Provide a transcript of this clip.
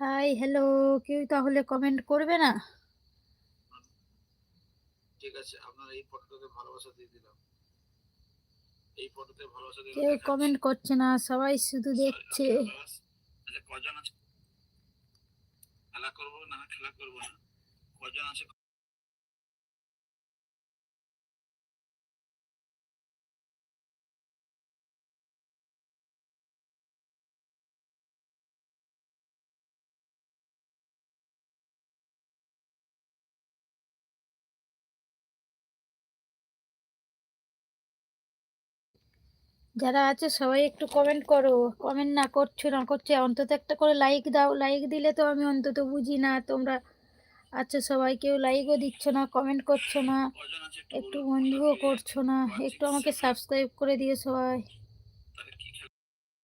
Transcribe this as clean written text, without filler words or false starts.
High, hello. কেউ তাহলে comment করবে না? ঠিক আছে, আপনার এই ফটোটাতে ভালোবাসা দিয়ে দিলাম। এই ফটোতে ভালোবাসা দিয়ে কেউ দেখাচ্ছি। কমেন্ট করছে না, সবাই শুধু সরি, দেখছে। ওকে বাস। আচ্ছা, কজন আছে? খেলা করবো না, খেলা করবো না? কজন আছে? যারা আছে সবাই একটু কমেন্ট করো। কমেন্ট না করছো না করছে, অন্তত একটা করে লাইক দাও। লাইক দিলে তো আমি অন্তত বুঝি না তোমরা আচ্ছা, সবাই কেউ লাইকও দিচ্ছ না, কমেন্ট করছো না, কজন আছে একটু একটু বলুন, আমরা বন্ধুও কি করছো না। ওয়ান একটু সিক্স আমাকে সেভেন সাবস্ক্রাইব করে দিও সবাই।